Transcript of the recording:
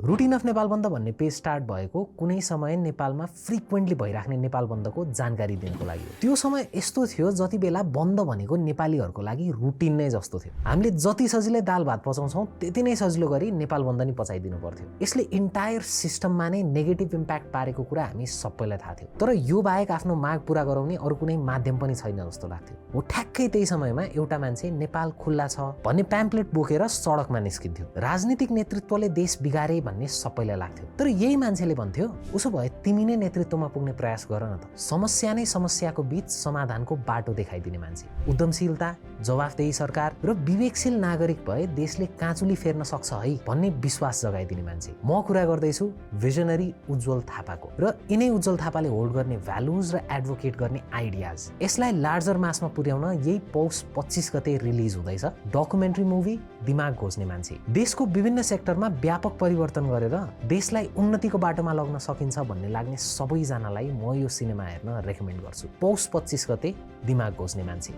Routine of Nepal बन्द भन्ने page start भएको कुनै समय नेपालमा फ्रिक्वेन्टली भइराख्ने नेपाल बन्दको जानकारी दिनको लागि हो। त्यो समय यस्तो थियो जति बेला बन्द भनेको नेपालीहरूको लागि रुटिन नै जस्तो थियो। हामीले जति सजिलै दाल भात पचाउँछौँ त्यति नै सजिलो गरी नेपाल बन्द नि पचाइदिनु पर्थ्यो। यसले इन्टायर सिस्टममा नै नेगेटिभ इम्प्याक्ट पारेको कुरा हामी सबैलाई थाहा थियो। तर यो बाहेक आफ्नो माग पूरा गराउने अरू कुनै माध्यम पनि छैन जस्तो लाग्थ्यो। हो ठ्याक्कै त्यही समयमा एउटा मान्छे नेपाल खुल्ला छ भन्ने प्याम्पलेट बोकेर सडकमा निस्किन्थ्यो। राजनीतिक नेतृत्वले देश बिगारे भन्ने सबैलाई लाग्थ्यो। तर यही मान्छेले भन्थ्यो उसो भए तिमी नै नेतृत्वमा पुग्ने प्रयास गर न त। समस्या नै समस्याको बीच समाधानको बाटो देखाइदिने मान्छे। उद्यमशीलता, जवाफदेही सरकार र विवेकशील नागरिक भए देशले काँचुली फेर्न सक्छ है भन्ने विश्वास जगाइदिने मान्छे। म कुरा गर्दैछु भिजनरी उज्जवल थापाको। र यिनै उज्जवल थापाले होल्ड गर्ने भ्यालुज र एडभोकेट गर्ने आइडियाज। यसलाई लार्जर मासमा पुर्याउन यही पौष 25 गते रिलिज हुँदैछ डकुमेन्ट्री मुभी दिमाग घोच्ने मान्छे। देशको विभिन्न सेक्टरमा व्यापक परिवर्तन गरेर देशलाई उन्नतिको बाटोमा लग्न सकिन्छ भन्ने लाग्ने सबैजनालाई म यो सिनेमा हेर्न रेकमेन्ड गर्छु। पौष 25 गते दिमाग घोच्ने मान्छे।